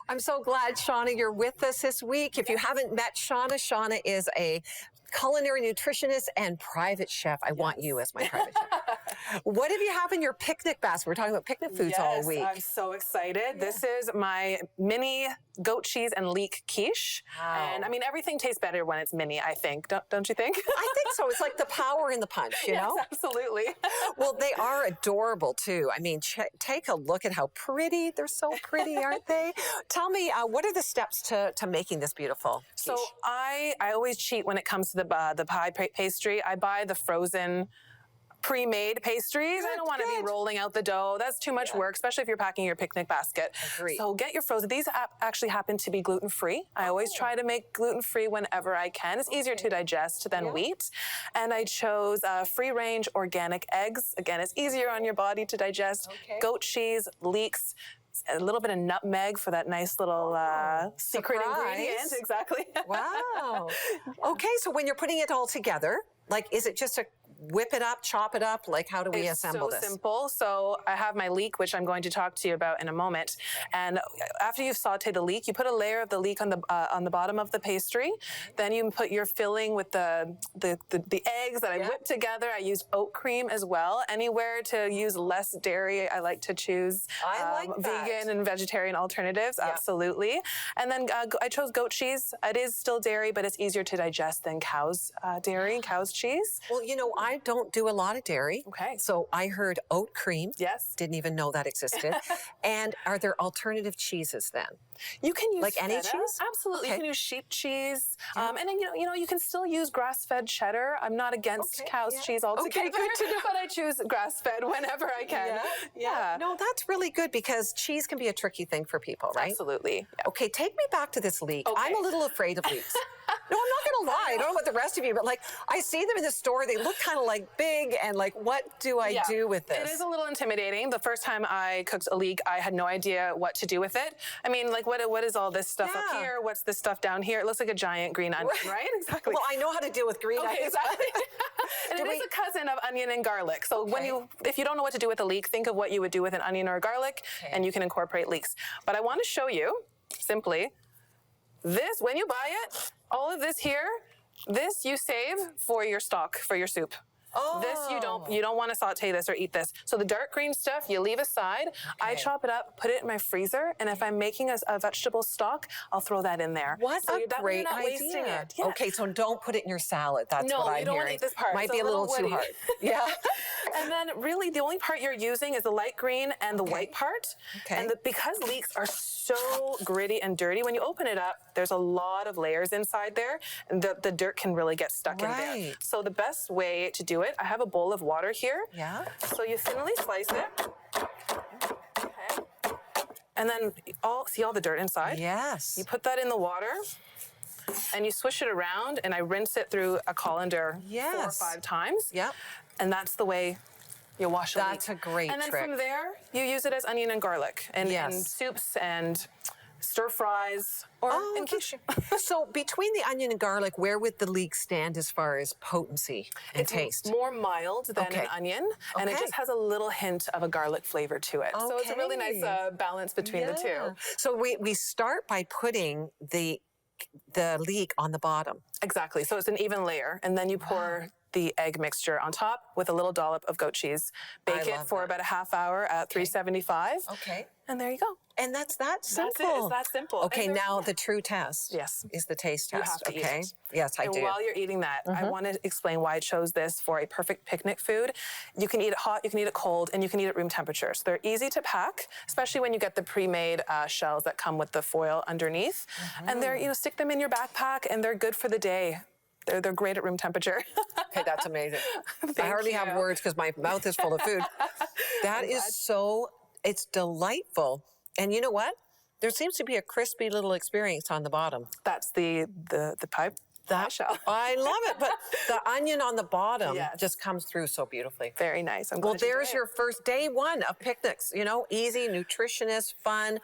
I'm so glad, Shaunna, you're with us this week. If you haven't met Shaunna, Shaunna is a culinary nutritionist and private chef. I want you as my private chef. What have you have in your picnic basket? We're talking about picnic foods all week. I'm so excited. This is my mini goat cheese and leek quiche. Wow. And I mean, everything tastes better when it's mini, I think. Don't you think? I think so. It's like the power in the punch, you know? Yes, absolutely. Well, they are adorable too. I mean, take a look at how pretty. They're so pretty, aren't they? Tell me, what are the steps to making this beautiful quiche? So I always cheat when it comes to the pie pastry. I buy the frozen pre-made pastries. I don't want to be rolling out the dough. That's too much work, especially if you're packing your picnic basket. Agreed. So get your frozen. These actually happen to be gluten-free. I always try to make gluten-free whenever I can. It's easier to digest than wheat. And I chose free-range organic eggs. Again, it's easier on your body to digest. Goat cheese, leeks, a little bit of nutmeg for that nice little secret ingredient. Exactly. Wow. Okay, so when you're putting it all together, like, is it just a whip it up, chop it up? Like, how do we assemble this? It's so simple. So I have my leek, which I'm going to talk to you about in a moment. And after you've sauteed the leek, you put a layer of the leek on the bottom of the pastry. Then you put your filling with the eggs that I whipped together. I used oat cream as well. Anywhere to use less dairy, I like to choose vegan and vegetarian alternatives. Absolutely. And then I chose goat cheese. It is still dairy, but it's easier to digest than cow's dairy and cow's cheese. Well, you know, I don't do a lot of dairy. Okay. So I heard oat cream. Yes. Didn't even know that existed. And are there alternative cheeses then? You can use like feta. any cheese? Absolutely. You can use sheep cheese. And then, you know, you can still use grass-fed cheddar. I'm not against cow's cheese altogether. Okay, good to know. But I choose grass-fed whenever I can. Yeah. No, that's really good because cheese can be a tricky thing for people, right? Absolutely. Yeah. Okay, take me back to this leek. Okay. I'm a little afraid of leeks. No, I'm not going to lie. I don't know what the rest of you, but like I see them in the store. They look kind of like big and like, what do I do with this? It is a little intimidating. The first time I cooked a leek, I had no idea what to do with it. I mean, like, what is all this stuff up here? What's this stuff down here? It looks like a giant green onion, right? Exactly. Well, I know how to deal with green onions. Exactly. And it is a cousin of onion and garlic. So if you don't know what to do with a leek, think of what you would do with an onion or a garlic, and you can incorporate leeks. But I want to show you simply this. When you buy it, all of this here, this you save for your stock, for your soup. This you don't want to saute this or eat this. So the dark green stuff you leave aside. I chop it up, put it in my freezer, and if I'm making a vegetable stock, I'll throw that in there. What a great idea. Okay, so don't put it in your salad. That's what I'm hearing. No, you don't want to eat this part. Might be a little too hard. Yeah. And then really the only part you're using is the light green and the white part. And because leeks are so gritty and dirty, when you open it up, there's a lot of layers inside there, and the dirt can really get stuck in there. So the best way to do it, I have a bowl of water here. Yeah. So you thinly slice it. Okay. And then see all the dirt inside? Yes. You put that in the water and you swish it around, and I rinse it through a colander 4 or 5 times. Yep. And that's the way you wash a leek. That's a great trick. And then from there, you use it as onion and garlic and soups and stir fries or in quiche. So between the onion and garlic, where would the leek stand as far as potency and taste? It's more mild than an onion, and it just has a little hint of a garlic flavor to it. So it's a really nice balance between the two. So we start by putting the leek on the bottom. Exactly. So it's an even layer, and then you pour the egg mixture on top with a little dollop of goat cheese. Bake it for about a half hour at 375. Okay. And there you go. And that's that simple. That's it. It's that simple. Okay, now the true test. Is the taste test. You have to eat it. Yes, I do. And while you're eating that, I want to explain why I chose this for a perfect picnic food. You can eat it hot, you can eat it cold, and you can eat it room temperature. So they're easy to pack, especially when you get the pre-made shells that come with the foil underneath. And they're, stick them in your backpack, and they're good for the day. They're great at room temperature. Okay, that's amazing. I hardly have words because my mouth is full of food. That is it's delightful. And you know what? There seems to be a crispy little experience on the bottom. That's the pie. Shell. I love it, but the onion on the bottom just comes through so beautifully. Very nice. I'm glad well, there's your first day one of picnics. Easy, nutritious, fun.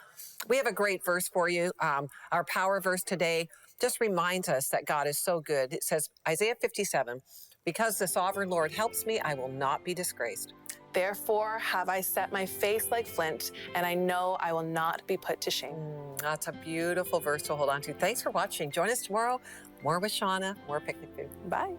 We have a great verse for you. Our power verse today just reminds us that God is so good. It says, Isaiah 57, because the sovereign Lord helps me, I will not be disgraced. Therefore have I set my face like flint, and I know I will not be put to shame. That's a beautiful verse to hold on to. Thanks for watching. Join us tomorrow. More with Shaunna, more picnic food. Bye.